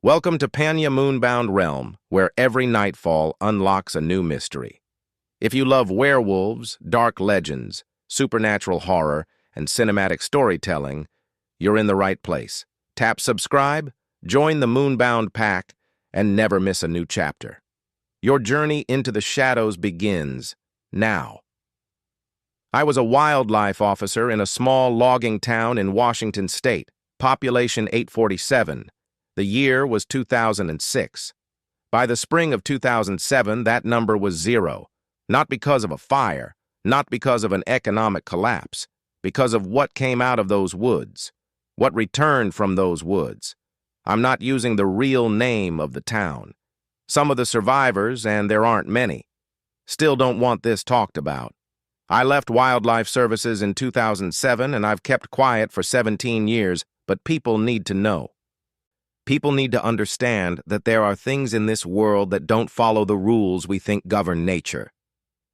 Welcome to Panya Moonbound Realm, where every nightfall unlocks a new mystery. If you love werewolves, dark legends, supernatural horror, and cinematic storytelling, you're in the right place. Tap subscribe, join the Moonbound Pack, and never miss a new chapter. Your journey into the shadows begins now. I was a wildlife officer in a small logging town in Washington State, population 847. The year was 2006. By the spring of 2007, that number was 0. Not because of a fire, not because of an economic collapse, because of what came out of those woods, what returned from those woods. I'm not using the real name of the town. Some of the survivors, and there aren't many, still don't want this talked about. I left Wildlife Services in 2007, and I've kept quiet for 17 years, but people need to know. People need to understand that there are things in this world that don't follow the rules we think govern nature.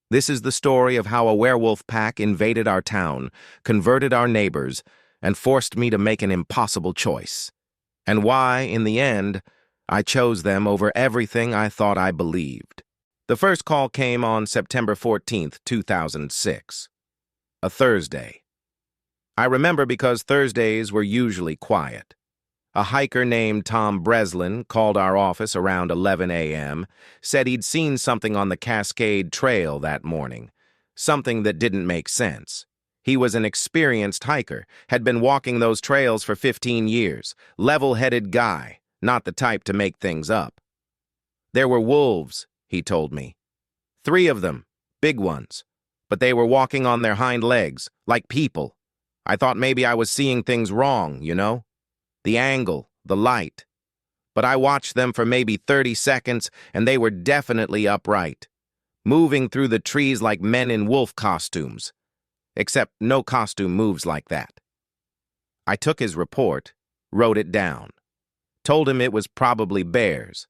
This is the story of how a werewolf pack invaded our town, converted our neighbors, and forced me to make an impossible choice. And why, in the end, I chose them over everything I thought I believed. The first call came on September 14th, 2006. A Thursday. I remember because Thursdays were usually quiet. A hiker named Tom Breslin called our office around 11 a.m., said he'd seen something on the Cascade Trail that morning, something that didn't make sense. He was an experienced hiker, had been walking those trails for 15 years, level-headed guy, not the type to make things up. There were wolves, he told me. 3 of them, big ones, but they were walking on their hind legs, like people. I thought maybe I was seeing things wrong, you know? The angle, the light. But I watched them for maybe 30 seconds, and they were definitely upright, moving through the trees like men in wolf costumes. Except no costume moves like that. I took his report, wrote it down. Told him it was probably bears.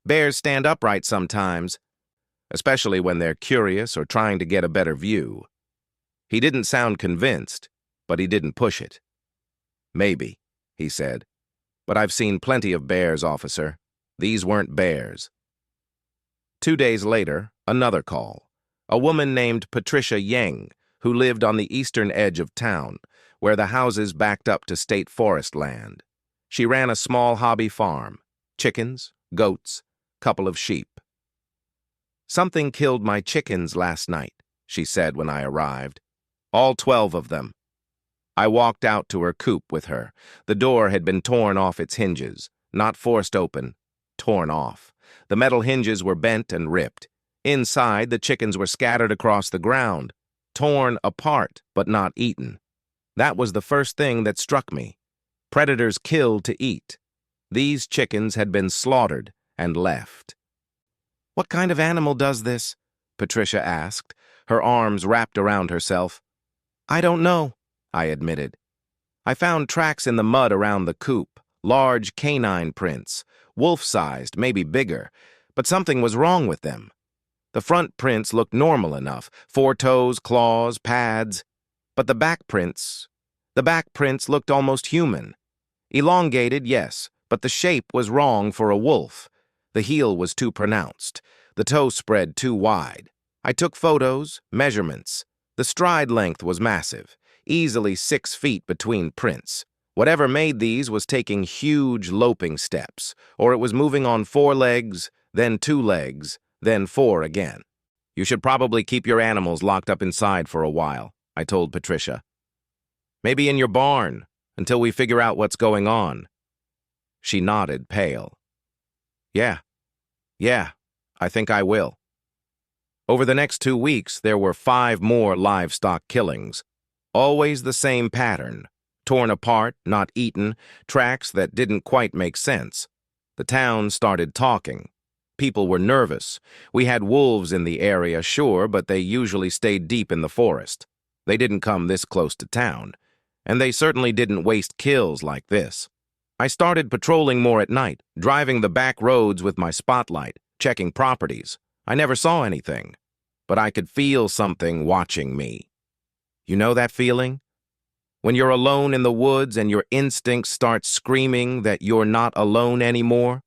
Bears stand upright sometimes, especially when they're curious or trying to get a better view. He didn't sound convinced, but he didn't push it. Maybe, he said, but I've seen plenty of bears, officer. These weren't bears. 2 days later, another call. A woman named Patricia Yang, who lived on the eastern edge of town, where the houses backed up to state forest land. She ran a small hobby farm, chickens, goats, couple of sheep. Something killed my chickens last night, she said when I arrived. All 12 of them. I walked out to her coop with her. The door had been torn off its hinges, not forced open, torn off. The metal hinges were bent and ripped. Inside, the chickens were scattered across the ground, torn apart but not eaten. That was the first thing that struck me. Predators kill to eat. These chickens had been slaughtered and left. "What kind of animal does this?" Patricia asked, her arms wrapped around herself. "I don't know," I admitted. I found tracks in the mud around the coop, large canine prints, wolf-sized, maybe bigger, but something was wrong with them. The front prints looked normal enough, 4 toes, claws, pads, but the back prints looked almost human. Elongated, yes, but the shape was wrong for a wolf. The heel was too pronounced, the toe spread too wide. I took photos, measurements. The stride length was massive. Easily 6 feet between prints. Whatever made these was taking huge loping steps, or it was moving on 4 legs, then 2 legs, then 4 again. "You should probably keep your animals locked up inside for a while," I told Patricia. "Maybe in your barn, until we figure out what's going on." She nodded, pale. Yeah, I think I will." Over the next 2 weeks, there were 5 more livestock killings. Always the same pattern. Torn apart, not eaten, tracks that didn't quite make sense. The town started talking. People were nervous. We had wolves in the area, sure, but they usually stayed deep in the forest. They didn't come this close to town. And they certainly didn't waste kills like this. I started patrolling more at night, driving the back roads with my spotlight, checking properties. I never saw anything, but I could feel something watching me. You know that feeling? When you're alone in the woods and your instincts start screaming that you're not alone anymore?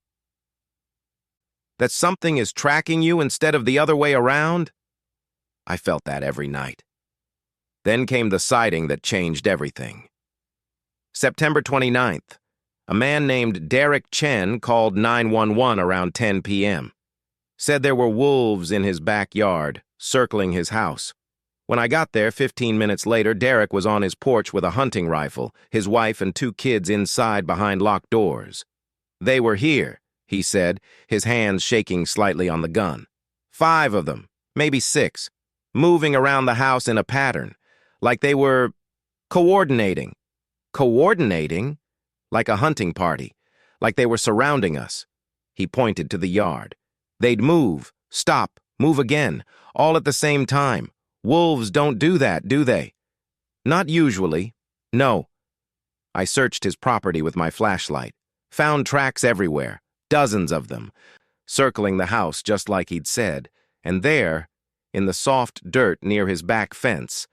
That something is tracking you instead of the other way around? I felt that every night. Then came the sighting that changed everything. September 29th, a man named Derek Chen called 911 around 10 p.m. Said there were wolves in his backyard, circling his house. When I got there 15 minutes later, Derek was on his porch with a hunting rifle, his wife and 2 kids inside behind locked doors. They were here, he said, his hands shaking slightly on the gun. 5 of them, maybe 6, moving around the house in a pattern, like they were coordinating. Coordinating? Like a hunting party, like they were surrounding us. He pointed to the yard. They'd move, stop, move again, all at the same time. Wolves don't do that, do they? Not usually. No. I searched his property with my flashlight. Found tracks everywhere, dozens of them, circling the house just like he'd said. And there, in the soft dirt near his back fence,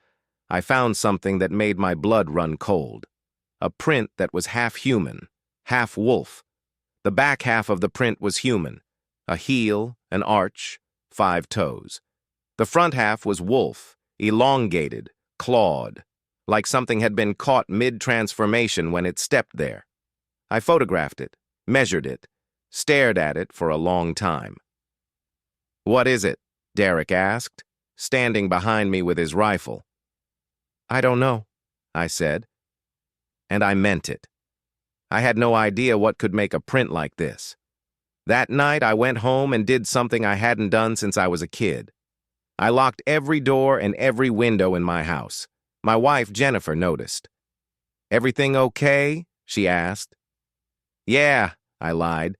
I found something that made my blood run cold. A print that was half human, half wolf. The back half of the print was human. A heel, an arch, 5 toes. The front half was wolf, elongated, clawed, like something had been caught mid-transformation when it stepped there. I photographed it, measured it, stared at it for a long time. "What is it?" Derek asked, standing behind me with his rifle. "I don't know," I said. And I meant it. I had no idea what could make a print like this. That night, I went home and did something I hadn't done since I was a kid. I locked every door and every window in my house. My wife, Jennifer, noticed. "Everything okay?" she asked. "Yeah," I lied.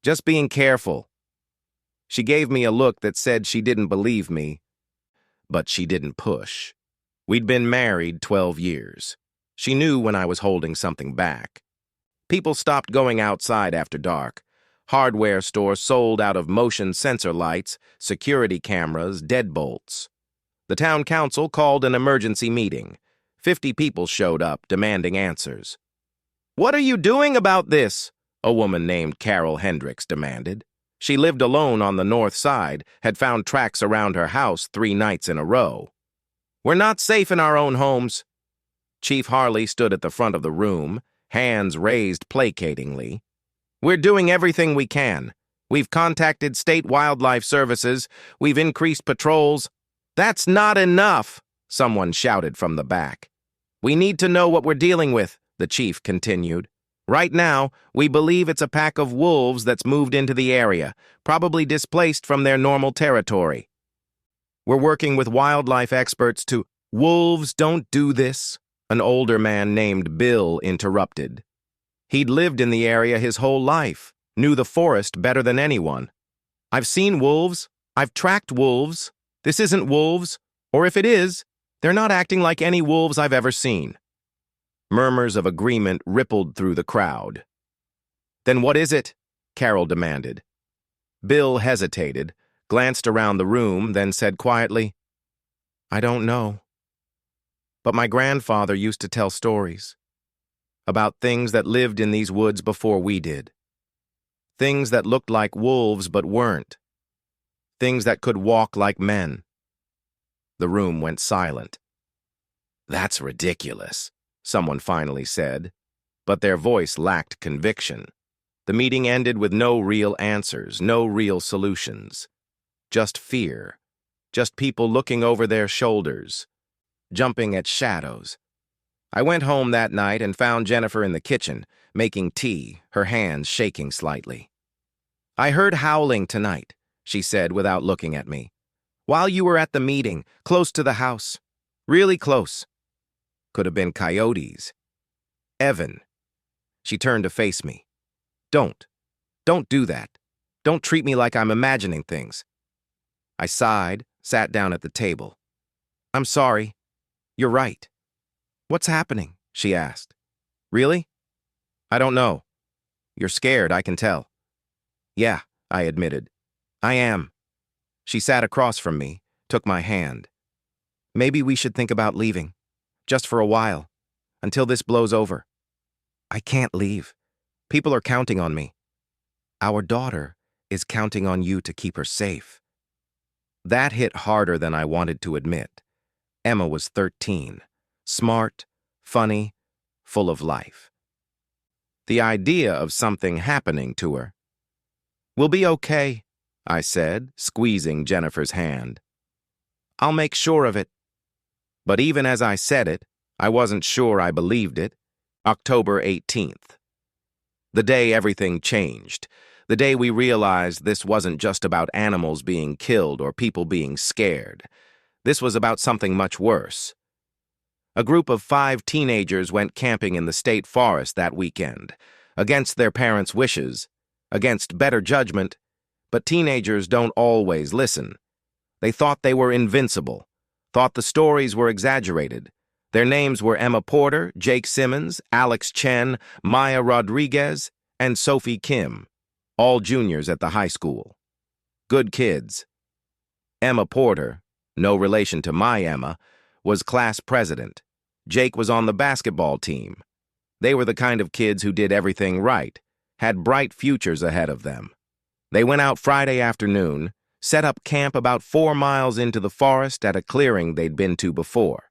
"Just being careful." She gave me a look that said she didn't believe me, but she didn't push. We'd been married 12 years. She knew when I was holding something back. People stopped going outside after dark. Hardware stores sold out of motion sensor lights, security cameras, deadbolts. The town council called an emergency meeting. 50 people showed up, demanding answers. "What are you doing about this?" a woman named Carol Hendricks demanded. She lived alone on the north side, had found tracks around her house 3 nights in a row. "We're not safe in our own homes." Chief Harley stood at the front of the room, hands raised placatingly. "We're doing everything we can. We've contacted state wildlife services. We've increased patrols." "That's not enough," someone shouted from the back. "We need to know what we're dealing with," the chief continued. "Right now, we believe it's a pack of wolves that's moved into the area, probably displaced from their normal territory. We're working with wildlife experts to—" "Wolves don't do this," an older man named Bill interrupted. He'd lived in the area his whole life, knew the forest better than anyone. "I've seen wolves. I've tracked wolves. This isn't wolves, or if it is, they're not acting like any wolves I've ever seen." Murmurs of agreement rippled through the crowd. "Then what is it?" Carol demanded. Bill hesitated, glanced around the room, then said quietly, "I don't know. But my grandfather used to tell stories about things that lived in these woods before we did. Things that looked like wolves but weren't. Things that could walk like men." The room went silent. "That's ridiculous," someone finally said, but their voice lacked conviction. The meeting ended with no real answers, no real solutions. Just fear. Just people looking over their shoulders, jumping at shadows. I went home that night and found Jennifer in the kitchen, making tea, her hands shaking slightly. "I heard howling tonight," she said without looking at me. "While you were at the meeting, close to the house. Really close. Could have been coyotes." "Evan." She turned to face me. Don't do that. Don't treat me like I'm imagining things." I sighed, sat down at the table. "I'm sorry. You're right." "What's happening?" she asked. "Really?" "I don't know. You're scared, I can tell." "Yeah," I admitted. "I am." She sat across from me, took my hand. "Maybe we should think about leaving. Just for a while. until this blows over. I can't leave. People are counting on me. Our daughter is counting on you to keep her safe. That hit harder than I wanted to admit. Emma was 13, smart, funny, full of life. The idea of something happening to her. "We'll be okay," I said, squeezing Jennifer's hand. "I'll make sure of it." But even as I said it, I wasn't sure I believed it. October 18th. The day everything changed. The day we realized this wasn't just about animals being killed or people being scared. This was about something much worse. A group of 5 teenagers went camping in the state forest that weekend, against their parents' wishes, against better judgment, but teenagers don't always listen. They thought they were invincible, thought the stories were exaggerated. Their names were Emma Porter, Jake Simmons, Alex Chen, Maya Rodriguez, and Sophie Kim, all juniors at the high school. Good kids. Emma Porter, no relation to my Emma, was class president. Jake was on the basketball team. They were the kind of kids who did everything right, had bright futures ahead of them. They went out Friday afternoon, set up camp about 4 miles into the forest at a clearing they'd been to before.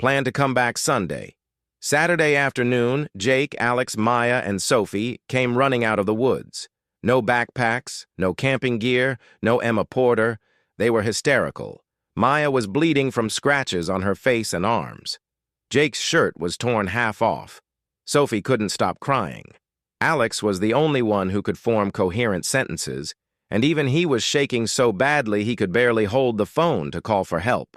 Planned to come back Sunday. Saturday afternoon, Jake, Alex, Maya, and Sophie came running out of the woods. No backpacks, no camping gear, no Emma Porter. They were hysterical. Maya was bleeding from scratches on her face and arms. Jake's shirt was torn half off. Sophie couldn't stop crying. Alex was the only one who could form coherent sentences, and even he was shaking so badly he could barely hold the phone to call for help.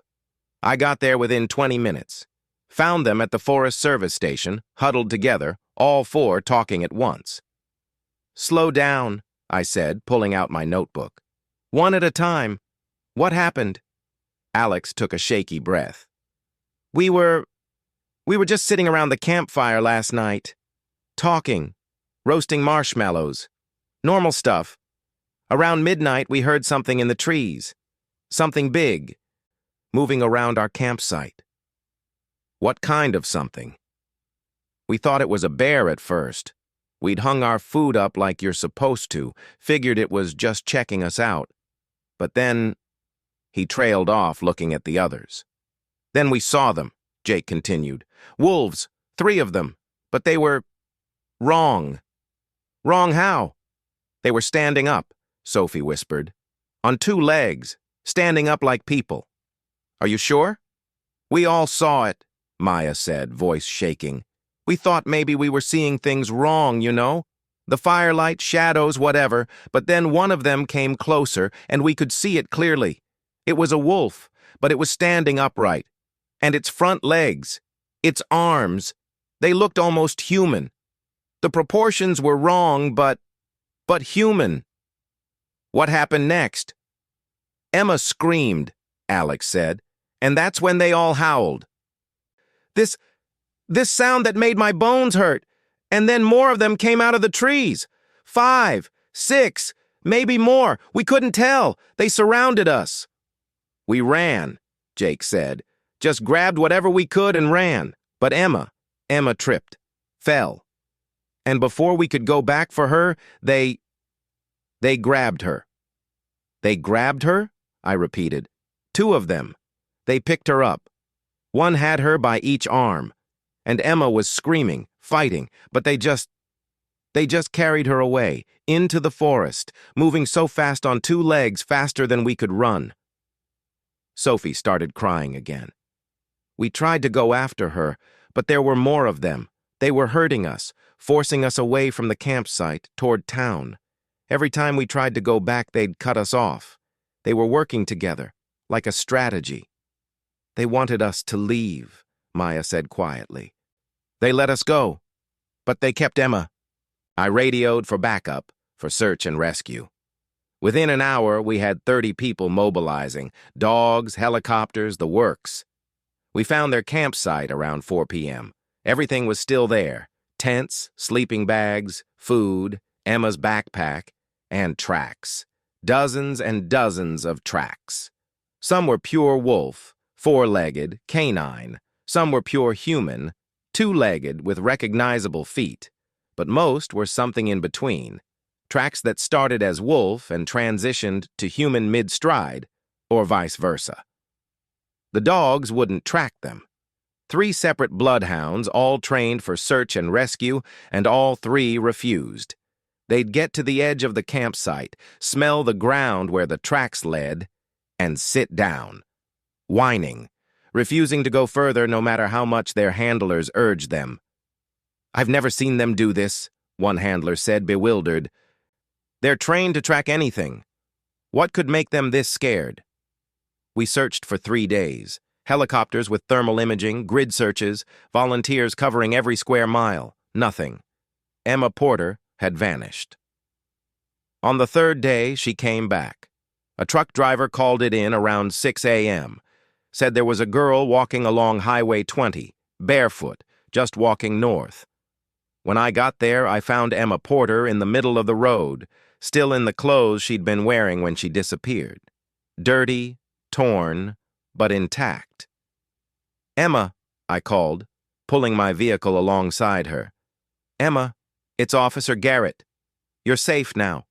I got there within 20 minutes. Found them at the Forest Service station, huddled together, all 4 talking at once. "Slow down," I said, pulling out my notebook. "One at a time. What happened?" Alex took a shaky breath. We were just sitting around the campfire last night, talking, roasting marshmallows. Normal stuff. Around midnight, we heard something in the trees. Something big, moving around our campsite." "What kind of something?" "We thought it was a bear at first. We'd hung our food up like you're supposed to, figured it was just checking us out. But then..." He trailed off, looking at the others. "Then we saw them," Jake continued. "Wolves, 3 of them, but they were wrong." "Wrong how?" "They were standing up," Sophie whispered. "On 2 legs, standing up like people." "Are you sure?" "We all saw it," Maya said, voice shaking. "We thought maybe we were seeing things wrong, you know? The firelight, shadows, whatever, but then one of them came closer, and we could see it clearly. It was a wolf, but it was standing upright. And its front legs, its arms, they looked almost human. The proportions were wrong, but human." "What happened next?" "Emma screamed," Alex said, "and that's when they all howled. This sound that made my bones hurt, and then more of them came out of the trees. 5, 6, maybe more. We couldn't tell. They surrounded us." "We ran," Jake said. "Just grabbed whatever we could and ran. But Emma tripped, fell. And before we could go back for her, they grabbed her." "They grabbed her?" I repeated. "2 of them. They picked her up. One had her by each arm. And Emma was screaming, fighting, but they just carried her away, into the forest, moving so fast on 2 legs, faster than we could run." Sophie started crying again. "We tried to go after her, but there were more of them. They were hurting us, forcing us away from the campsite, toward town. Every time we tried to go back, they'd cut us off. They were working together, like a strategy." "They wanted us to leave," Maya said quietly. "They let us go, but they kept Emma." I radioed for backup, for search and rescue. Within an hour, we had 30 people mobilizing, dogs, helicopters, the works. We found their campsite around 4 p.m. Everything was still there: tents, sleeping bags, food, Emma's backpack, and tracks. Dozens and dozens of tracks. Some were pure wolf, 4-legged, canine. Some were pure human, two-legged with recognizable feet, but most were something in between, tracks that started as wolf and transitioned to human mid-stride, or vice versa. The dogs wouldn't track them. 3 separate bloodhounds, all trained for search and rescue, and all 3 refused. They'd get to the edge of the campsite, smell the ground where the tracks led, and sit down, whining, refusing to go further no matter how much their handlers urged them. "I've never seen them do this," one handler said, bewildered. "They're trained to track anything. What could make them this scared?" We searched for 3 days. Helicopters with thermal imaging, grid searches, volunteers covering every square mile. Nothing. Emma Porter had vanished. On the 3rd day, she came back. A truck driver called it in around 6 a.m., said there was a girl walking along Highway 20, barefoot, just walking north. When I got there, I found Emma Porter in the middle of the road, still in the clothes she'd been wearing when she disappeared. Dirty, torn, but intact. "Emma," I called, pulling my vehicle alongside her. "Emma, it's Officer Garrett. You're safe now."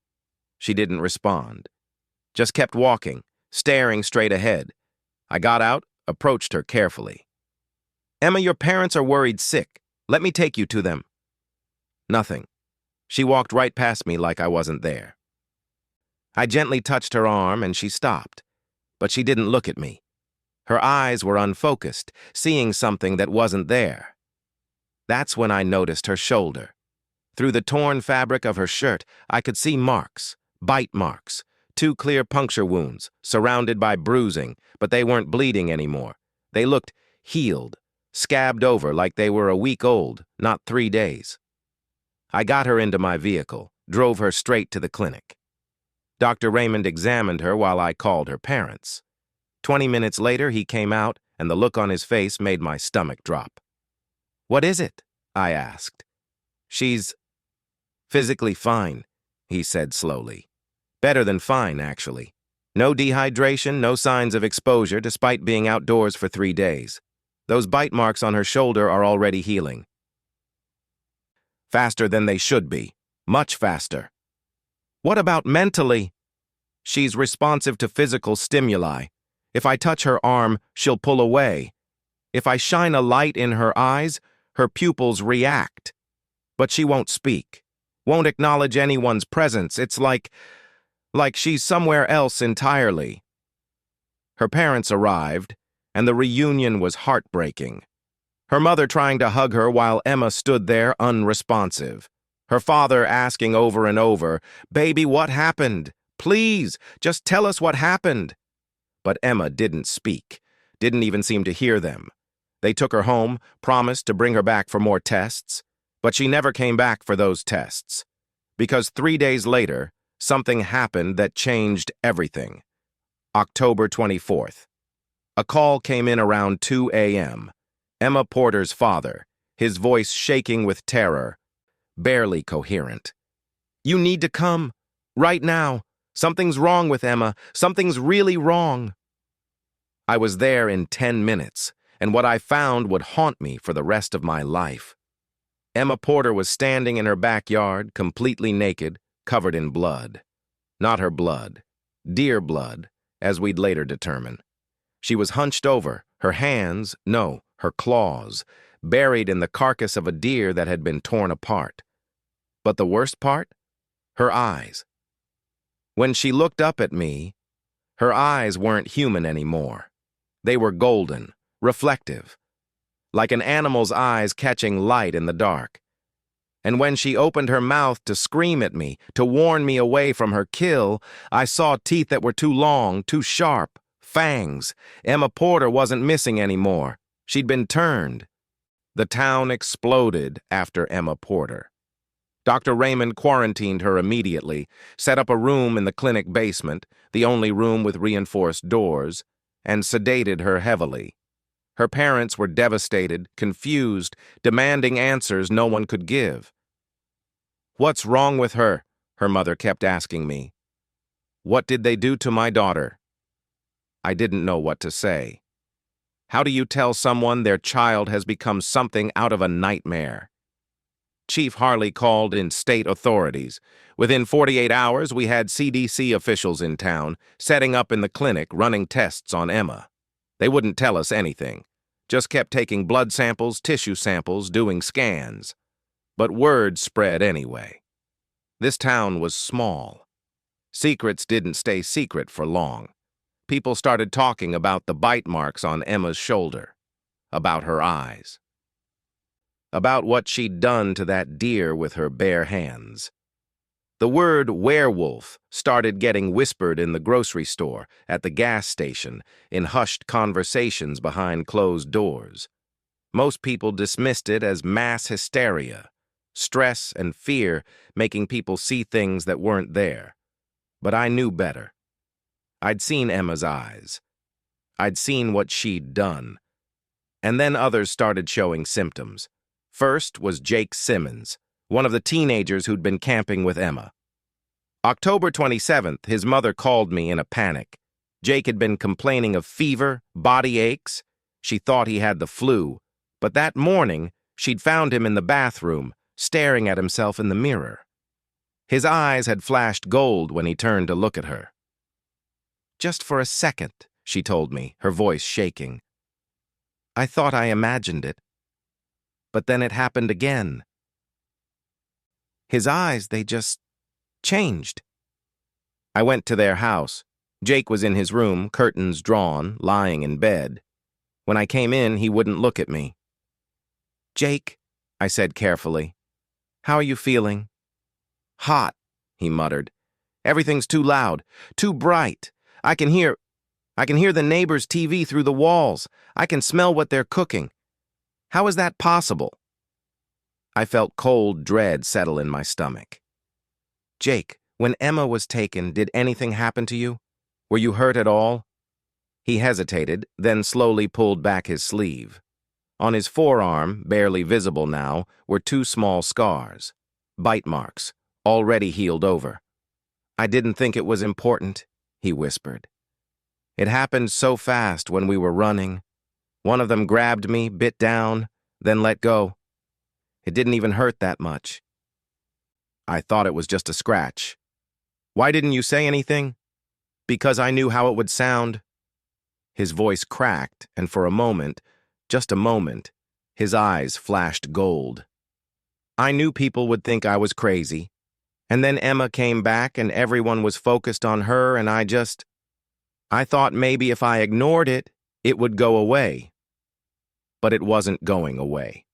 She didn't respond. Just kept walking, staring straight ahead. I got out, approached her carefully. "Emma, your parents are worried sick. Let me take you to them." Nothing. She walked right past me like I wasn't there. I gently touched her arm and she stopped, but she didn't look at me. Her eyes were unfocused, seeing something that wasn't there. That's when I noticed her shoulder. Through the torn fabric of her shirt, I could see marks, bite marks, 2 clear puncture wounds, surrounded by bruising, but they weren't bleeding anymore. They looked healed, scabbed over like they were a week old, not 3 days. I got her into my vehicle, drove her straight to the clinic. Dr. Raymond examined her while I called her parents. 20 minutes later, he came out, and the look on his face made my stomach drop. "What is it?" I asked. "She's physically fine," he said slowly. "Better than fine, actually. No dehydration, no signs of exposure, despite being outdoors for 3 days. Those bite marks on her shoulder are already healing. Faster than they should be. Much faster." "What about mentally?" "She's responsive to physical stimuli. If I touch her arm, she'll pull away. If I shine a light in her eyes, her pupils react. But she won't speak, won't acknowledge anyone's presence. It's like she's somewhere else entirely." Her parents arrived, and the reunion was heartbreaking. Her mother trying to hug her while Emma stood there unresponsive. Her father asking over and over, "Baby, what happened? Please, just tell us what happened." But Emma didn't speak, didn't even seem to hear them. They took her home, promised to bring her back for more tests, but she never came back for those tests. Because 3 days later, something happened that changed everything. October 24th. A call came in around 2 a.m. Emma Porter's father, his voice shaking with terror, barely coherent. "You need to come. Right now. Something's wrong with Emma. Something's really wrong." I was there in 10 minutes, and what I found would haunt me for the rest of my life. Emma Porter was standing in her backyard, completely naked, covered in blood. Not her blood. Deer blood, as we'd later determine. She was hunched over, her hands, no, her claws, buried in the carcass of a deer that had been torn apart. But the worst part? Her eyes. When she looked up at me, her eyes weren't human anymore. They were golden, reflective, like an animal's eyes catching light in the dark. And when she opened her mouth to scream at me, to warn me away from her kill, I saw teeth that were too long, too sharp, fangs. Emma Porter wasn't missing anymore. She'd been turned. The town exploded after Emma Porter. Dr. Raymond quarantined her immediately, set up a room in the clinic basement, the only room with reinforced doors, and sedated her heavily. Her parents were devastated, confused, demanding answers no one could give. "What's wrong with her?" her mother kept asking me. "What did they do to my daughter?" I didn't know what to say. How do you tell someone their child has become something out of a nightmare? Chief Harley called in state authorities. Within 48 hours, we had CDC officials in town, setting up in the clinic, running tests on Emma. They wouldn't tell us anything. Just kept taking blood samples, tissue samples, doing scans. But word spread anyway. This town was small. Secrets didn't stay secret for long. People started talking about the bite marks on Emma's shoulder, about her eyes, about what she'd done to that deer with her bare hands. The word werewolf started getting whispered in the grocery store, at the gas station, in hushed conversations behind closed doors. Most people dismissed it as mass hysteria, stress and fear making people see things that weren't there. But I knew better. I'd seen Emma's eyes. I'd seen what she'd done. And then others started showing symptoms. First was Jake Simmons, one of the teenagers who'd been camping with Emma. October 27th, his mother called me in a panic. Jake had been complaining of fever, body aches. She thought he had the flu. But that morning, she'd found him in the bathroom, staring at himself in the mirror. His eyes had flashed gold when he turned to look at her. "Just for a second," she told me, her voice shaking. "I thought I imagined it. But then it happened again. His eyes, they just changed." I went to their house. Jake was in his room, curtains drawn, lying in bed. When I came in, he wouldn't look at me. "Jake," I said carefully, "how are you feeling?" "Hot," he muttered. "Everything's too loud, too bright. I can hear the neighbor's TV through the walls. I can smell what they're cooking. How is that possible?" I felt cold dread settle in my stomach. "Jake, when Emma was taken, did anything happen to you? Were you hurt at all?" He hesitated, then slowly pulled back his sleeve. On his forearm, barely visible now, were 2 small scars. Bite marks, already healed over. "I didn't think it was important," he whispered. "It happened so fast when we were running. One of them grabbed me, bit down, then let go. It didn't even hurt that much. I thought it was just a scratch." "Why didn't you say anything?" "Because I knew how it would sound." His voice cracked, and for a moment, just a moment, his eyes flashed gold. "I knew people would think I was crazy. And then Emma came back and everyone was focused on her and I thought maybe if I ignored it, it would go away." But it wasn't going away.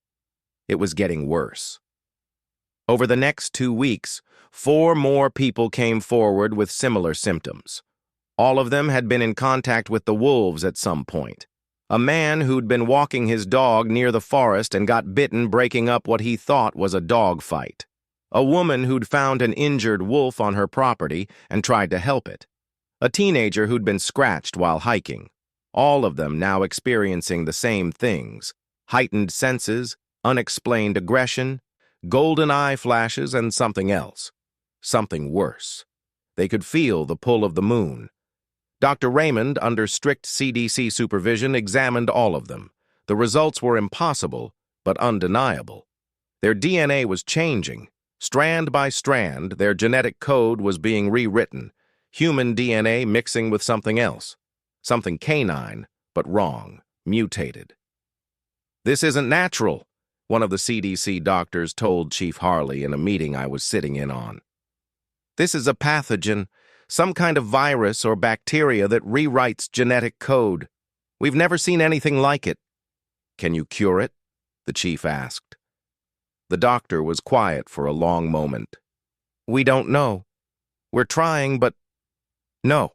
It was getting worse. Over the next 2 weeks, 4 more people came forward with similar symptoms. All of them had been in contact with the wolves at some point. A man who'd been walking his dog near the forest and got bitten breaking up what he thought was a dog fight. A woman who'd found an injured wolf on her property and tried to help it. A teenager who'd been scratched while hiking. All of them now experiencing the same things: heightened senses, unexplained aggression, golden eye flashes, and something else. Something worse. They could feel the pull of the moon. Dr. Raymond, under strict CDC supervision, examined all of them. The results were impossible, but undeniable. Their DNA was changing. Strand by strand, their genetic code was being rewritten. Human DNA mixing with something else. Something canine, but wrong, mutated. "This isn't natural," one of the CDC doctors told Chief Harley in a meeting I was sitting in on. "This is a pathogen, some kind of virus or bacteria that rewrites genetic code. We've never seen anything like it." "Can you cure it?" the chief asked. The doctor was quiet for a long moment. "We don't know. We're trying, but no.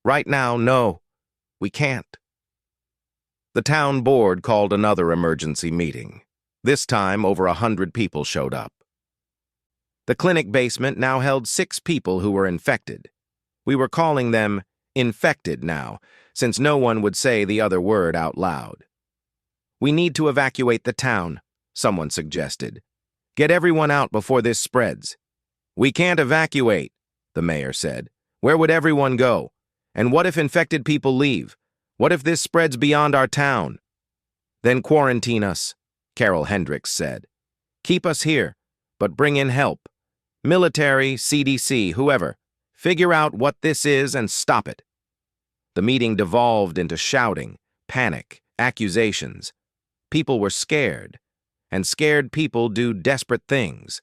Right now, no. We can't." The town board called another emergency meeting. This time, over 100 people showed up. The clinic basement now held 6 people who were infected. We were calling them infected now, since no one would say the other word out loud. "We need to evacuate the town," someone suggested. "Get everyone out before this spreads." "We can't evacuate," the mayor said. "Where would everyone go? And what if infected people leave? What if this spreads beyond our town? Then quarantine us, Carol Hendricks said. Keep us here, but bring in help. Military, CDC, whoever. Figure out what this is and stop it. The meeting devolved into shouting, panic, accusations. People were scared, and scared people do desperate things.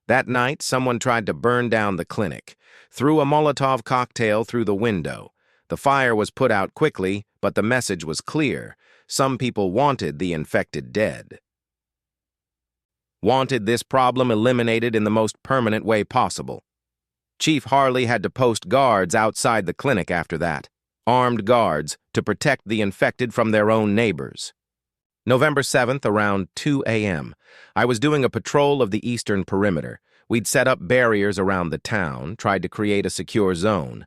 That night, someone tried to burn down the clinic, threw a Molotov cocktail through the window. The fire was put out quickly, but the message was clear. Some people wanted the infected dead. Wanted this problem eliminated in the most permanent way possible. Chief Harley had to post guards outside the clinic after that, armed guards to protect the infected from their own neighbors. November 7th, around 2 a.m., I was doing a patrol of the eastern perimeter. We'd set up barriers around the town, tried to create a secure zone.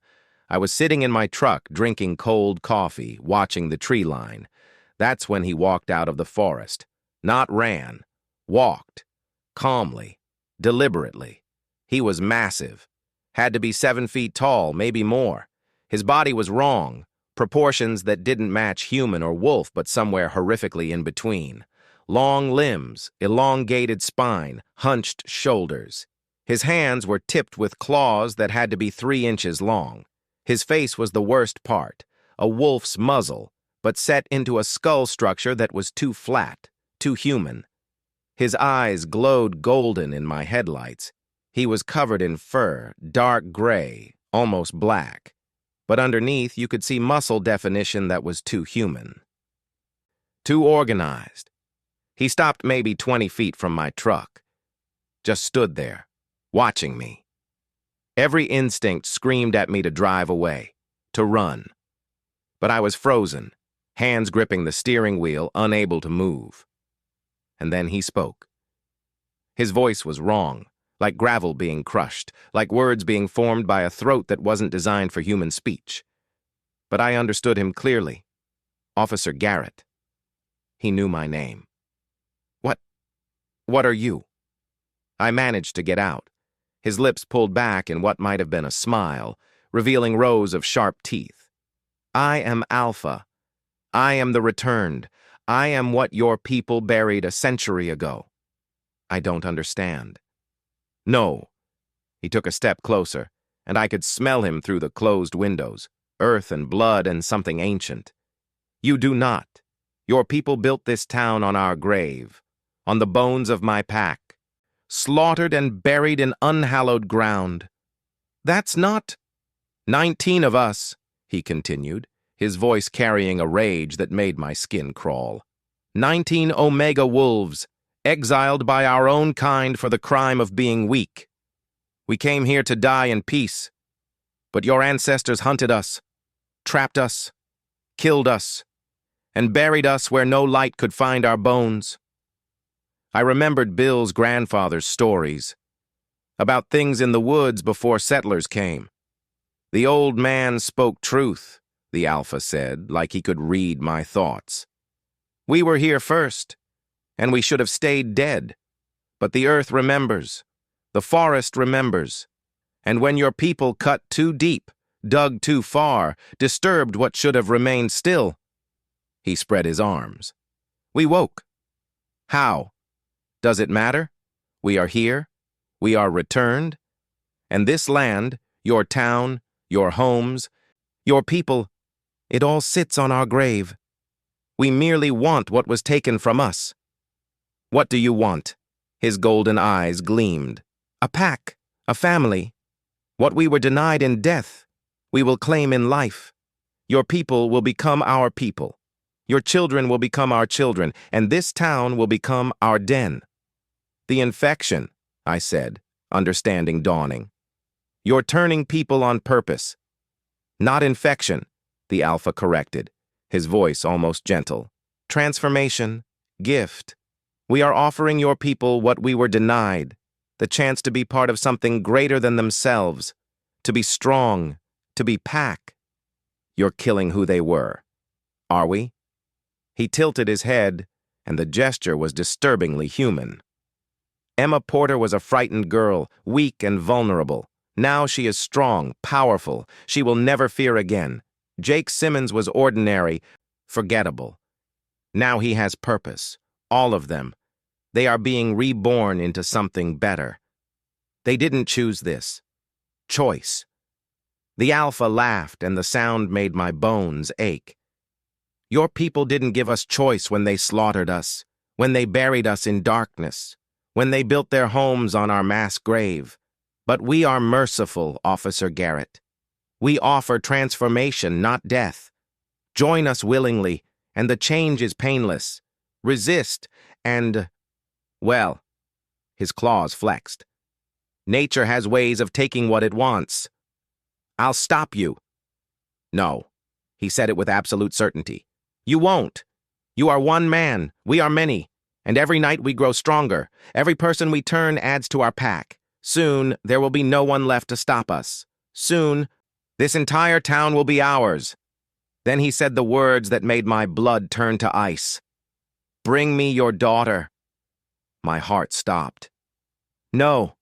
I was sitting in my truck, drinking cold coffee, watching the tree line. That's when he walked out of the forest. Not ran. Walked. Calmly. Deliberately. He was massive. Had to be 7 feet tall, maybe more. His body was wrong. Proportions that didn't match human or wolf, but somewhere horrifically in between. Long limbs, elongated spine, hunched shoulders. His hands were tipped with claws that had to be 3 inches long. His face was the worst part, a wolf's muzzle, but set into a skull structure that was too flat, too human. His eyes glowed golden in my headlights. He was covered in fur, dark gray, almost black. But underneath you could see muscle definition that was too human. Too organized. He stopped maybe 20 feet from my truck. Just stood there, watching me. Every instinct screamed at me to drive away, to run. But I was frozen, hands gripping the steering wheel, unable to move. And then he spoke. His voice was wrong, like gravel being crushed, like words being formed by a throat that wasn't designed for human speech. But I understood him clearly. Officer Garrett. He knew my name. What are you? I managed to get out. His lips pulled back in what might have been a smile, revealing rows of sharp teeth. I am Alpha. I am the returned. I am what your people buried a century ago. I don't understand. No. He took a step closer, and I could smell him through the closed windows, earth and blood and something ancient. You do not. Your people built this town on our grave, on the bones of my pack, slaughtered and buried in unhallowed ground. That's not 19 of us, he continued, his voice carrying a rage that made my skin crawl. 19 Omega wolves, exiled by our own kind for the crime of being weak. We came here to die in peace, but your ancestors hunted us, trapped us, killed us, and buried us where no light could find our bones. I remembered Bill's grandfather's stories about things in the woods before settlers came. The old man spoke truth, the Alpha said, like he could read my thoughts. We were here first, and we should have stayed dead. But the earth remembers, the forest remembers, and when your people cut too deep, dug too far, disturbed what should have remained still, he spread his arms. We woke. How? Does it matter? We are here. We are returned. And this land, your town, your homes, your people, it all sits on our grave. We merely want what was taken from us. What do you want? His golden eyes gleamed. A pack, a family. What we were denied in death, we will claim in life. Your people will become our people. Your children will become our children, and this town will become our den. The infection, I said, understanding dawning. You're turning people on purpose. Not infection, the Alpha corrected, his voice almost gentle. Transformation, gift. We are offering your people what we were denied, the chance to be part of something greater than themselves, to be strong, to be pack. You're killing who they were. Are we? He tilted his head, and the gesture was disturbingly human. Emma Porter was a frightened girl, weak and vulnerable. Now she is strong, powerful. She will never fear again. Jake Simmons was ordinary, forgettable. Now he has purpose. All of them. They are being reborn into something better. They didn't choose this. Choice. The Alpha laughed, and the sound made my bones ache. Your people didn't give us choice when they slaughtered us, when they buried us in darkness, when they built their homes on our mass grave. But we are merciful, Officer Garrett. We offer transformation, not death. Join us willingly, and the change is painless. Resist, and, well, his claws flexed. Nature has ways of taking what it wants. I'll stop you. No, he said it with absolute certainty. You won't. You are one man, we are many, and every night we grow stronger. Every person we turn adds to our pack. Soon, there will be no one left to stop us. Soon, this entire town will be ours. Then he said the words that made my blood turn to ice. Bring me your daughter. My heart stopped. No.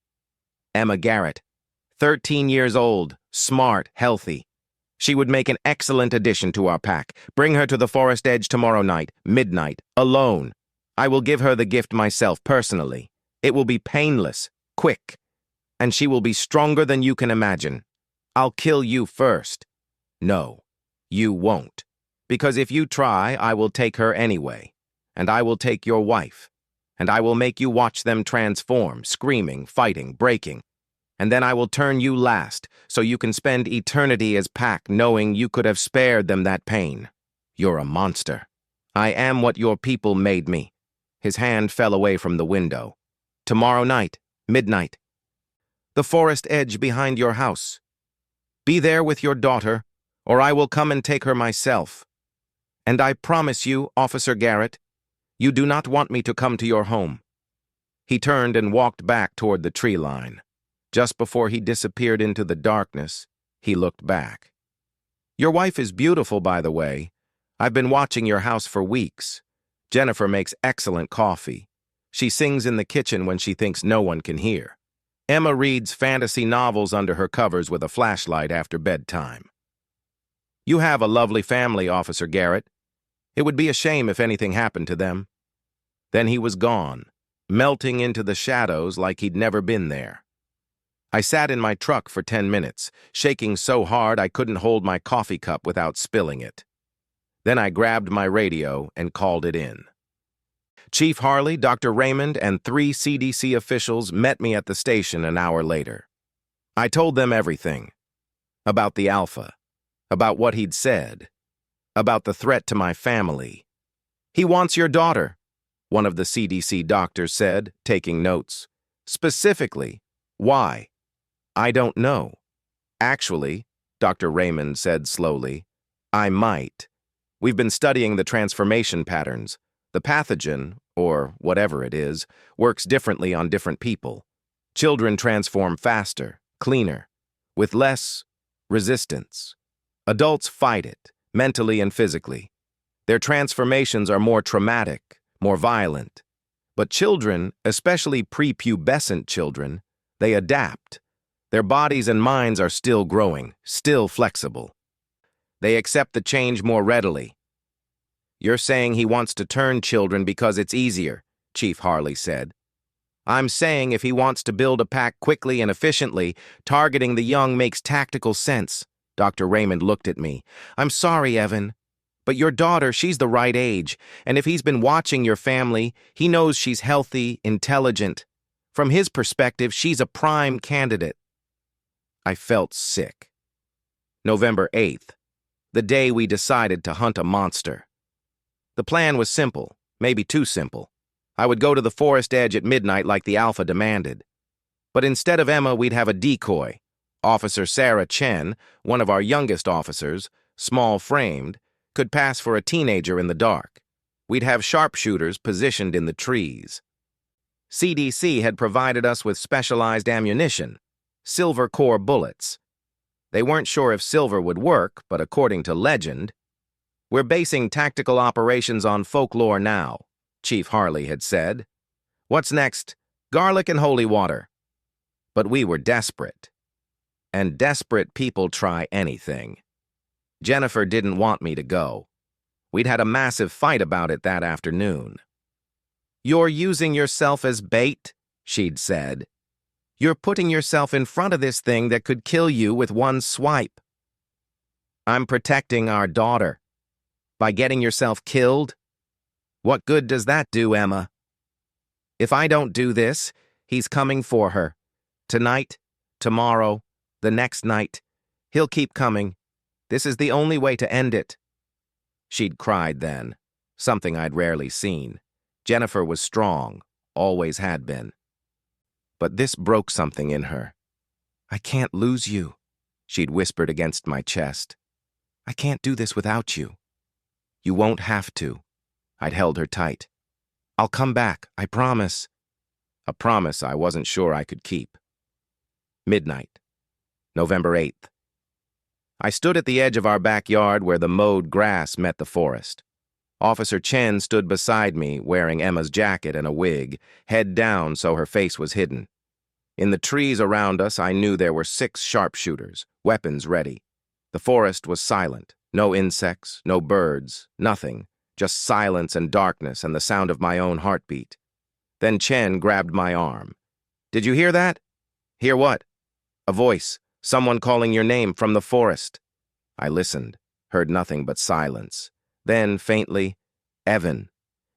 Emma Garrett, 13 years old, smart, healthy. She would make an excellent addition to our pack. Bring her to the forest edge tomorrow night, midnight, alone. I will give her the gift myself, personally. It will be painless, quick, and she will be stronger than you can imagine. I'll kill you first. No, you won't. Because if you try, I will take her anyway. And I will take your wife. And I will make you watch them transform, screaming, fighting, breaking. And then I will turn you last, so you can spend eternity as pack knowing you could have spared them that pain. You're a monster. I am what your people made me. His hand fell away from the window. Tomorrow night, midnight. The forest edge behind your house. Be there with your daughter, or I will come and take her myself. And I promise you, Officer Garrett, you do not want me to come to your home. He turned and walked back toward the tree line. Just before he disappeared into the darkness, he looked back. Your wife is beautiful, by the way. I've been watching your house for weeks. Jennifer makes excellent coffee. She sings in the kitchen when she thinks no one can hear. Emma reads fantasy novels under her covers with a flashlight after bedtime. You have a lovely family, Officer Garrett. It would be a shame if anything happened to them. Then he was gone, melting into the shadows like he'd never been there. I sat in my truck for 10 minutes, shaking so hard I couldn't hold my coffee cup without spilling it. Then I grabbed my radio and called it in. Chief Harley, Dr. Raymond, and 3 CDC officials met me at the station an hour later. I told them everything. About the Alpha. About what he'd said. About the threat to my family. He wants your daughter, one of the CDC doctors said, taking notes. Specifically, why? I don't know. Actually, Dr. Raymond said slowly, I might. We've been studying the transformation patterns. The pathogen, or whatever it is, works differently on different people. Children transform faster, cleaner, with less resistance. Adults fight it, mentally and physically. Their transformations are more traumatic, more violent. But children, especially prepubescent children, they adapt. Their bodies and minds are still growing, still flexible. They accept the change more readily. You're saying he wants to turn children because it's easier, Chief Harley said. I'm saying if he wants to build a pack quickly and efficiently, targeting the young makes tactical sense. Dr. Raymond looked at me. I'm sorry, Evan, but your daughter, she's the right age, and if he's been watching your family, he knows she's healthy, intelligent. From his perspective, she's a prime candidate. I felt sick. November 8th, the day we decided to hunt a monster. The plan was simple, maybe too simple. I would go to the forest edge at midnight like the Alpha demanded. But instead of Emma, we'd have a decoy. Officer Sarah Chen, one of our youngest officers, small-framed, could pass for a teenager in the dark. We'd have sharpshooters positioned in the trees. CDC had provided us with specialized ammunition, silver core bullets. They weren't sure if silver would work, but according to legend, we're basing tactical operations on folklore now, Chief Harley had said. What's next? Garlic and holy water. But we were desperate. And desperate people try anything. Jennifer didn't want me to go. We'd had a massive fight about it that afternoon. "You're using yourself as bait," she'd said. "You're putting yourself in front of this thing that could kill you with one swipe." "I'm protecting our daughter. By getting yourself killed? What good does that do, Emma? If I don't do this, he's coming for her. Tonight, tomorrow, the next night. He'll keep coming. This is the only way to end it." She'd cried then, something I'd rarely seen. Jennifer was strong, always had been. But this broke something in her. "I can't lose you," she'd whispered against my chest. "I can't do this without you." "You won't have to." I'd held her tight. "I'll come back, I promise." A promise I wasn't sure I could keep. Midnight, November 8th. I stood at the edge of our backyard where the mowed grass met the forest. Officer Chen stood beside me, wearing Emma's jacket and a wig, head down so her face was hidden. In the trees around us, I knew there were 6 sharpshooters, weapons ready. The forest was silent. No insects, no birds, nothing. Just silence and darkness and the sound of my own heartbeat. Then Chen grabbed my arm. "Did you hear that?" "Hear what?" "A voice. Someone calling your name from the forest." I listened, heard nothing but silence. Then, faintly, "Evan."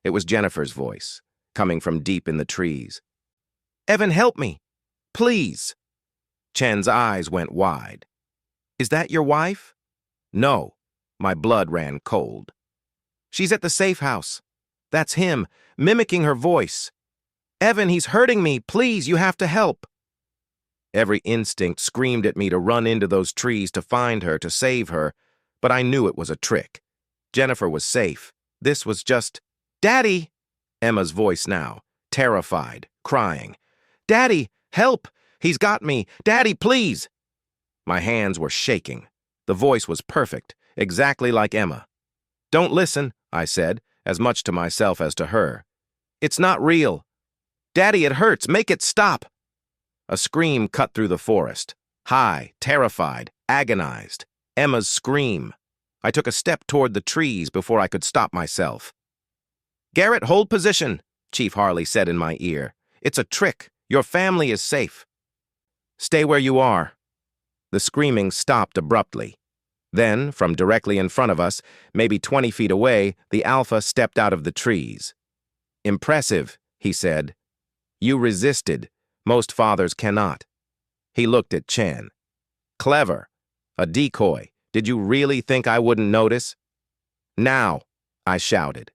It was Jennifer's voice, coming from deep in the trees. "Evan, help me! Please!" Chen's eyes went wide. "Is that your wife?" "No." My blood ran cold. "She's at the safe house. That's him, mimicking her voice. Evan, he's hurting me. Please, you have to help." Every instinct screamed at me to run into those trees to find her, to save her, but I knew it was a trick. Jennifer was safe. This was just, "Daddy!" Emma's voice now, terrified, crying. "Daddy, help! He's got me! Daddy, please!" My hands were shaking. The voice was perfect, exactly like Emma. "Don't listen," I said, as much to myself as to her. "It's not real. Daddy, it hurts. Make it stop." A scream cut through the forest. High, terrified, agonized. Emma's scream. I took a step toward the trees before I could stop myself. "Garrett, hold position," Chief Harley said in my ear. "It's a trick. Your family is safe." "Stay where you are." The screaming stopped abruptly. Then, from directly in front of us, maybe 20 feet away, the Alpha stepped out of the trees. "Impressive," he said. "You resisted. Most fathers cannot." He looked at Chen. "Clever. A decoy. Did you really think I wouldn't notice?" "Now," I shouted.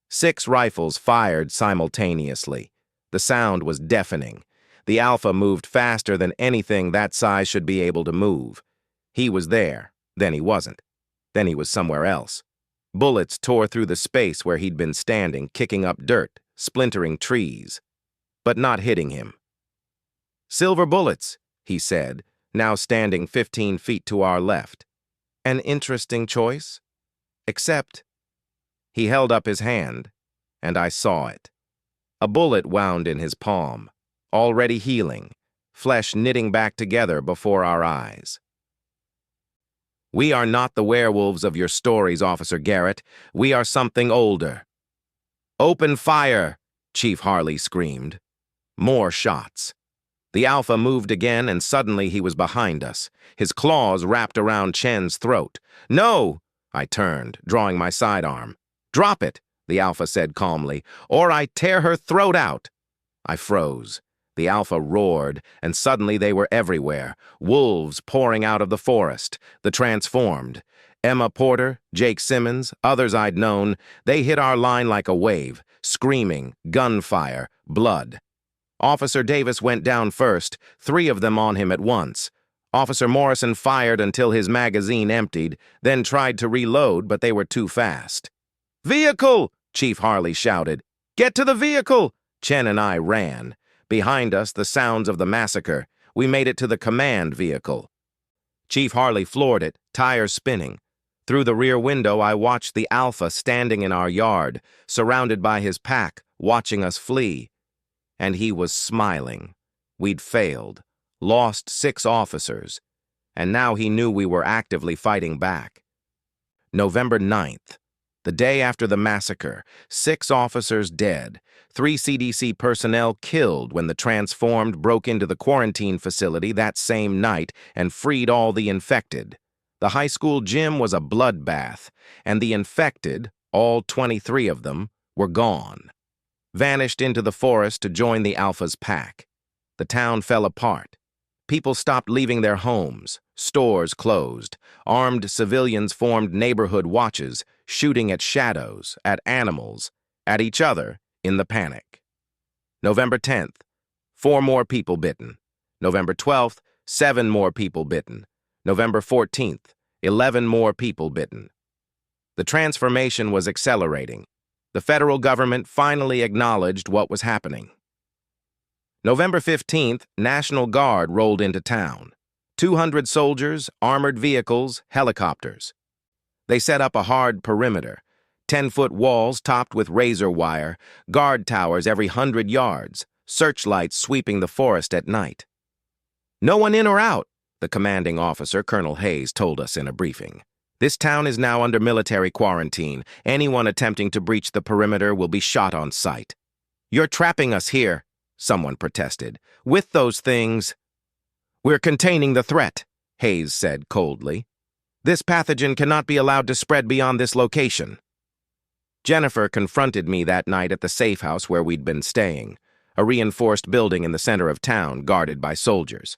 6 rifles fired simultaneously. The sound was deafening. The Alpha moved faster than anything that size should be able to move. He was there, then he wasn't. Then he was somewhere else. Bullets tore through the space where he'd been standing, kicking up dirt, splintering trees, but not hitting him. "Silver bullets," he said, now standing 15 feet to our left. "An interesting choice. Except..." He held up his hand, and I saw it. A bullet wound in his palm, already healing, flesh knitting back together before our eyes. "We are not the werewolves of your stories, Officer Garrett. We are something older." "Open fire!" Chief Harley screamed. More shots. The Alpha moved again, and suddenly he was behind us, his claws wrapped around Chen's throat. "No!" I turned, drawing my sidearm. "Drop it," the Alpha said calmly, "or I tear her throat out." I froze. The Alpha roared, and suddenly they were everywhere, wolves pouring out of the forest, the transformed. Emma Porter, Jake Simmons, others I'd known, they hit our line like a wave, screaming, gunfire, blood. Officer Davis went down first, 3 of them on him at once. Officer Morrison fired until his magazine emptied, then tried to reload, but they were too fast. "Vehicle!" Chief Harley shouted. "Get to the vehicle!" Chen and I ran. Behind us, the sounds of the massacre. We made it to the command vehicle. Chief Harley floored it, tires spinning. Through the rear window, I watched the Alpha standing in our yard, surrounded by his pack, watching us flee. And he was smiling. We'd failed, lost 6 officers, and now he knew we were actively fighting back. November 9th, the day after the massacre, 6 officers dead, 3 CDC personnel killed when the Transformed broke into the quarantine facility that same night and freed all the infected. The high school gym was a bloodbath, and the infected, all 23 of them, were gone. Vanished into the forest to join the Alpha's pack. The town fell apart. People stopped leaving their homes, stores closed, armed civilians formed neighborhood watches, shooting at shadows, at animals, at each other, in the panic. November 10th, 4 more people bitten. November 12th, 7 more people bitten. November 14th, 11 more people bitten. The transformation was accelerating. The federal government finally acknowledged what was happening. November 15th, National Guard rolled into town. 200 soldiers, armored vehicles, helicopters. They set up a hard perimeter, 10-foot walls topped with razor wire, guard towers every 100 yards, searchlights sweeping the forest at night. "No one in or out," the commanding officer, Colonel Hayes, told us in a briefing. "This town is now under military quarantine. Anyone attempting to breach the perimeter will be shot on sight." "You're trapping us here," someone protested. "With those things." "We're containing the threat," Hayes said coldly. "This pathogen cannot be allowed to spread beyond this location." Jennifer confronted me that night at the safe house where we'd been staying, a reinforced building in the center of town guarded by soldiers.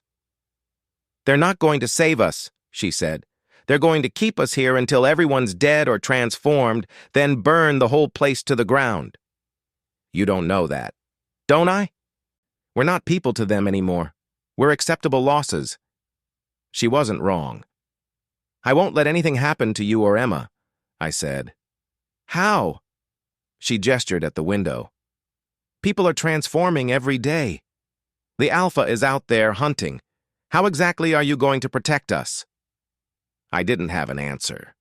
"They're not going to save us," she said. "They're going to keep us here until everyone's dead or transformed, then burn the whole place to the ground." "You don't know that." "Don't I? We're not people to them anymore. We're acceptable losses." She wasn't wrong. "I won't let anything happen to you or Emma," I said. "How?" She gestured at the window. "People are transforming every day. The Alpha is out there hunting. How exactly are you going to protect us?" I didn't have an answer.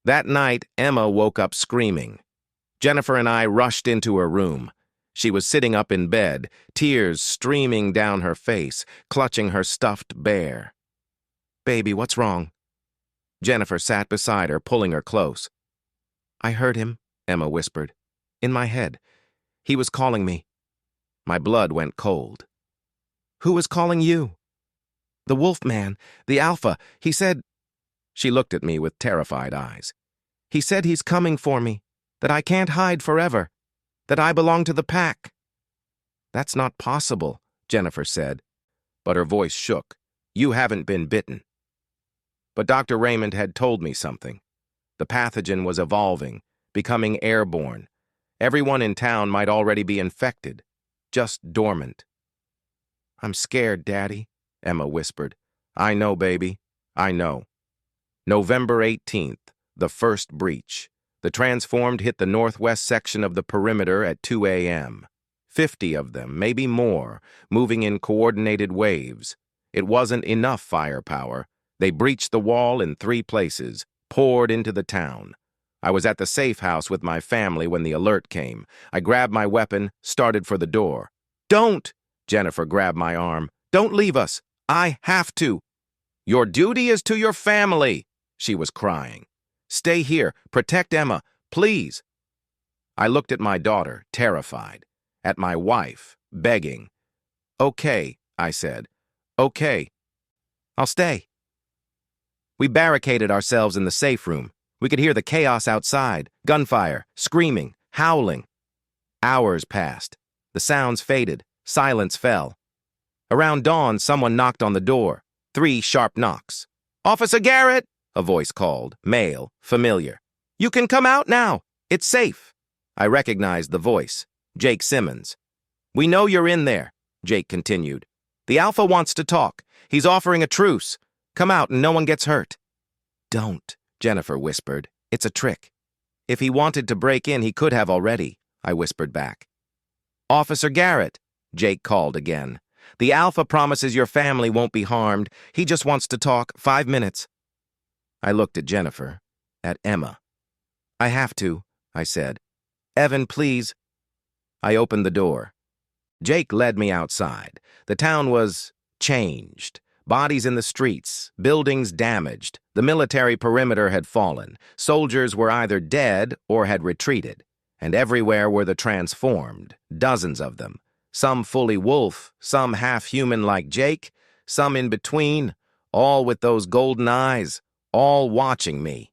That night, Emma woke up screaming. Jennifer and I rushed into her room. She was sitting up in bed, tears streaming down her face, clutching her stuffed bear. "Baby, what's wrong?" Jennifer sat beside her, pulling her close. "I heard him," Emma whispered. "In my head. He was calling me." My blood went cold. "Who was calling you?" "The wolf man, the Alpha. He said—" She looked at me with terrified eyes. "He said he's coming for me, that I can't hide forever, that I belong to the pack." "That's not possible," Jennifer said, but her voice shook. "You haven't been bitten." But Dr. Raymond had told me something. The pathogen was evolving, becoming airborne. Everyone in town might already be infected, just dormant. "I'm scared, Daddy," Emma whispered. "I know, baby. I know." November 18th, the first breach. The Transformed hit the northwest section of the perimeter at 2 a.m. 50 of them, maybe more, moving in coordinated waves. It wasn't enough firepower. They breached the wall in 3 places, poured into the town. I was at the safe house with my family when the alert came. I grabbed my weapon, started for the door. "Don't!" Jennifer grabbed my arm. "Don't leave us. I have to." "Your duty is to your family," she was crying. "Stay here. Protect Emma. Please." I looked at my daughter, terrified. At my wife, begging. "Okay," I said. "Okay. I'll stay." We barricaded ourselves in the safe room. We could hear the chaos outside, gunfire, screaming, howling. Hours passed. The sounds faded. Silence fell. Around dawn, someone knocked on the door. 3 sharp knocks. "Officer Garrett!" a voice called, male, familiar. "You can come out now. It's safe." I recognized the voice. Jake Simmons. "We know you're in there," Jake continued. "The Alpha wants to talk. He's offering a truce. Come out and no one gets hurt." "Don't," Jennifer whispered. "It's a trick." "If he wanted to break in, he could have already," I whispered back. "Officer Garrett," Jake called again. "The Alpha promises your family won't be harmed. He just wants to talk. 5 minutes." I looked at Jennifer, at Emma. "I have to," I said. "Evan, please." I opened the door. Jake led me outside. The town was changed. Bodies in the streets, buildings damaged. The military perimeter had fallen. Soldiers were either dead or had retreated. And everywhere were the transformed, dozens of them. Some fully wolf, some half-human like Jake, some in between, all with those golden eyes, all watching me.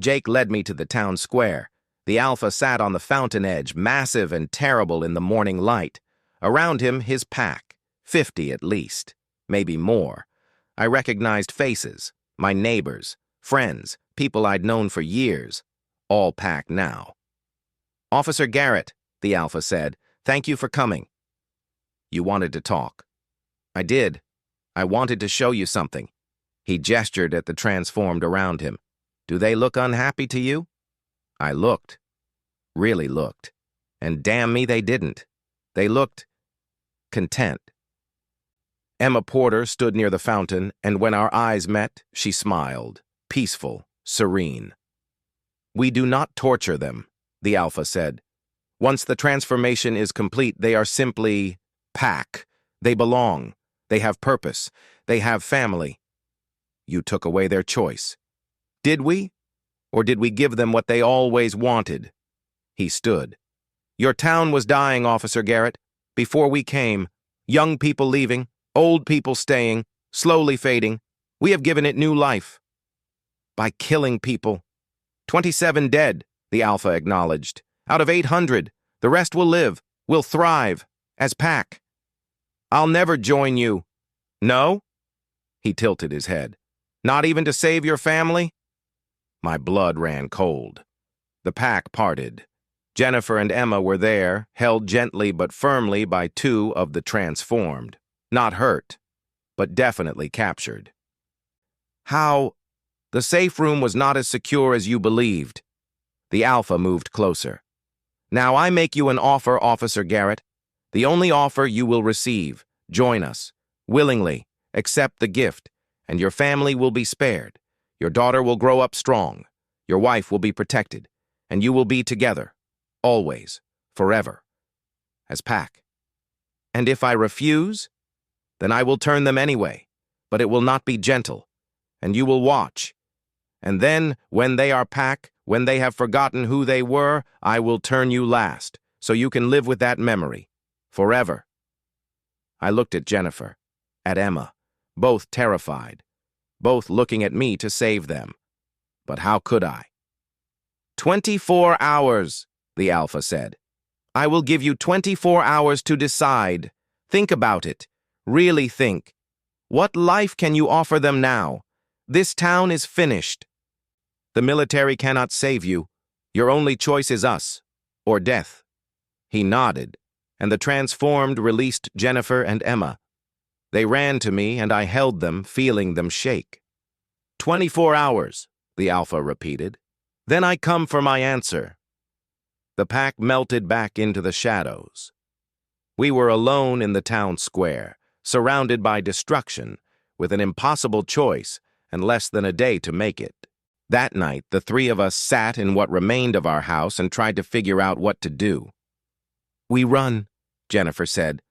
Jake led me to the town square. The Alpha sat on the fountain edge, massive and terrible in the morning light. Around him, his pack, 50 at least, maybe more. I recognized faces, my neighbors, friends, people I'd known for years, all packed now. "Officer Garrett," the Alpha said, "thank you for coming." "You wanted to talk." "I did. I wanted to show you something." He gestured at the transformed around him. "Do they look unhappy to you?" I looked. Really looked. And damn me, they didn't. They looked content. Emma Porter stood near the fountain, and when our eyes met, she smiled, peaceful, serene. "We do not torture them," the Alpha said. "Once the transformation is complete, they are simply pack. They belong. They have purpose. They have family. You took away their choice. Did we? Or did we give them what they always wanted?" He stood. "Your town was dying, Officer Garrett. Before we came, young people leaving, old people staying, slowly fading. We have given it new life. By killing people. 27 dead, the Alpha acknowledged. Out of 800, the rest will live, will thrive, as pack. I'll never join you." "No?" He tilted his head. "Not even to save your family?" My blood ran cold. The pack parted. Jennifer and Emma were there, held gently but firmly by two of the transformed. Not hurt, but definitely captured. "How? The safe room was not as secure as you believed." The Alpha moved closer. "Now I make you an offer, Officer Garrett. The only offer you will receive. Join us. Willingly. Accept the gift, and your family will be spared. Your daughter will grow up strong. Your wife will be protected, and you will be together. Always. Forever. As pack. And if I refuse, then I will turn them anyway, but it will not be gentle, and you will watch. And then, when they are pack, when they have forgotten who they were, I will turn you last, so you can live with that memory. Forever." I looked at Jennifer, at Emma, both terrified, both looking at me to save them. But how could I? 24 hours, the Alpha said. "I will give you 24 hours to decide. Think about it. Really think. What life can you offer them now? This town is finished. The military cannot save you. Your only choice is us, or death." He nodded, and the transformed released Jennifer and Emma. They ran to me, and I held them, feeling them shake. 24 hours, the Alpha repeated. "Then I come for my answer." The pack melted back into the shadows. We were alone in the town square, surrounded by destruction, with an impossible choice and less than a day to make it. That night, the three of us sat in what remained of our house and tried to figure out what to do. "We run," Jennifer said.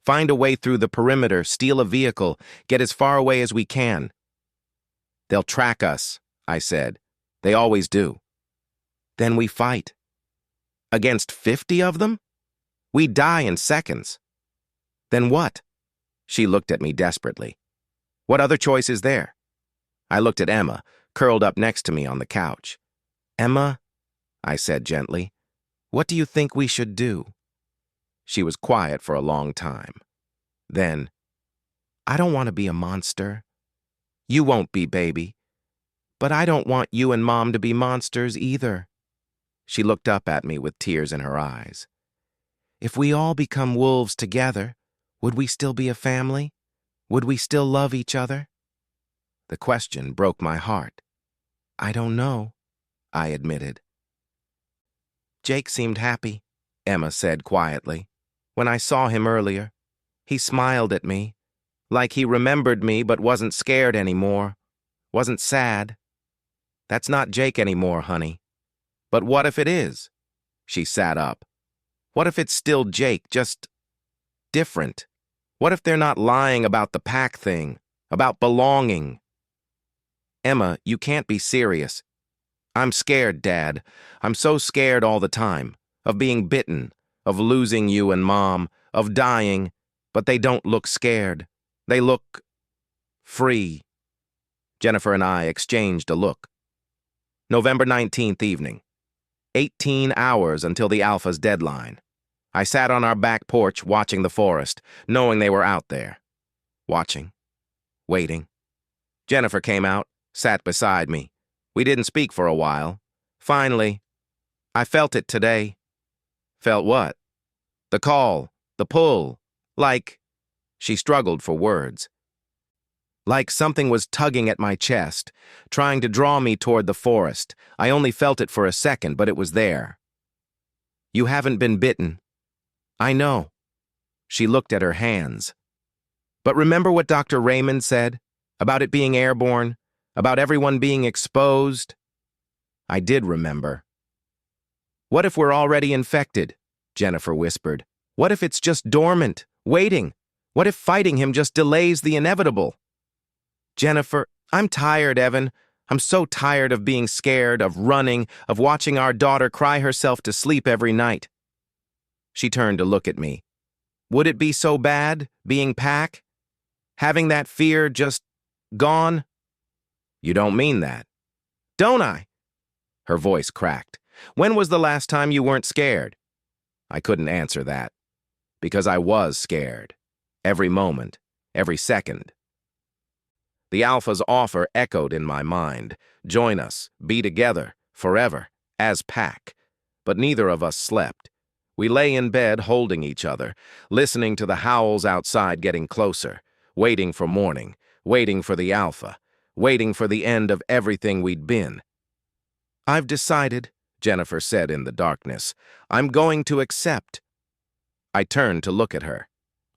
"Find a way through the perimeter, steal a vehicle, get as far away as we can." "They'll track us," I said. "They always do." "Then we fight." "Against 50 of them? We die in seconds." "Then what?" She looked at me desperately. "What other choice is there?" I looked at Emma, curled up next to me on the couch. "Emma," I said gently, "what do you think we should do?" She was quiet for a long time. Then, "I don't want to be a monster." "You won't be, baby. But I don't want you and Mom to be monsters either." She looked up at me with tears in her eyes. "If we all become wolves together, would we still be a family? Would we still love each other?" The question broke my heart. "I don't know," I admitted. "Jake seemed happy," Emma said quietly. "When I saw him earlier, he smiled at me, like he remembered me but wasn't scared anymore, wasn't sad. That's not Jake anymore, honey. But what if it is?" She sat up. "What if it's still Jake, just different? What if they're not lying about the pack thing? about belonging. Emma, you can't be serious. I'm scared, Dad. I'm so scared all the time. Of being bitten, of losing you and Mom, of dying, but they don't look scared. They look free. Jennifer and I exchanged a look. November 19th evening. 18 hours until the Alpha's deadline. I sat on our back porch watching the forest, knowing they were out there. Watching. Waiting. Jennifer came out, sat beside me. We didn't speak for a while. Finally, I felt it today. Felt what? The call, the pull, like... She struggled for words. Like something was tugging at my chest, trying to draw me toward the forest. I only felt it for a second, but it was there. You haven't been bitten. I know. She looked at her hands. But remember what Dr. Raymond said? About it being airborne? About everyone being exposed? I did remember. What if we're already infected? Jennifer whispered. What if it's just dormant, waiting? What if fighting him just delays the inevitable? Jennifer, I'm tired, Evan. I'm so tired of being scared, of running, of watching our daughter cry herself to sleep every night. She turned to look at me. Would it be so bad, being Pack? Having that fear just gone? You don't mean that. Don't I? Her voice cracked. When was the last time you weren't scared? I couldn't answer that. Because I was scared. Every moment, every second. The Alpha's offer echoed in my mind. Join us, be together, forever, as Pack. But neither of us slept. We lay in bed holding each other, listening to the howls outside getting closer, waiting for morning, waiting for the Alpha, waiting for the end of everything we'd been. I've decided, Jennifer said in the darkness. I'm going to accept. I turned to look at her.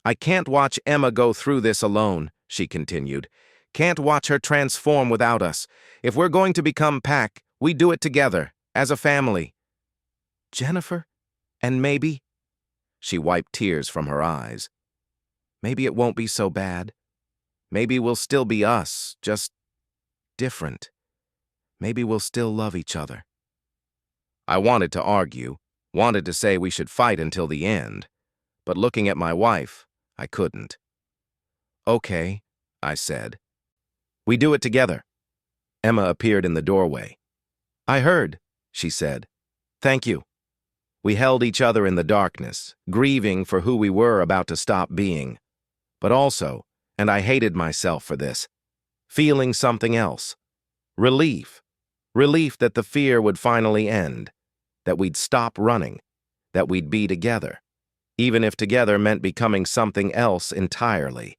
I can't watch Emma go through this alone, she continued. Can't watch her transform without us. If we're going to become Pack, we do it together, as a family. Jennifer? And maybe... She wiped tears from her eyes. Maybe it won't be so bad. Maybe we'll still be us, just different. Maybe we'll still love each other. I wanted to argue, wanted to say we should fight until the end, but looking at my wife, I couldn't. Okay, I said. We do it together. Emma appeared in the doorway. I heard, she said. Thank you. We held each other in the darkness, grieving for who we were about to stop being. But also, and I hated myself for this, feeling something else. Relief. Relief that the fear would finally end, that we'd stop running, that we'd be together, even if together meant becoming something else entirely.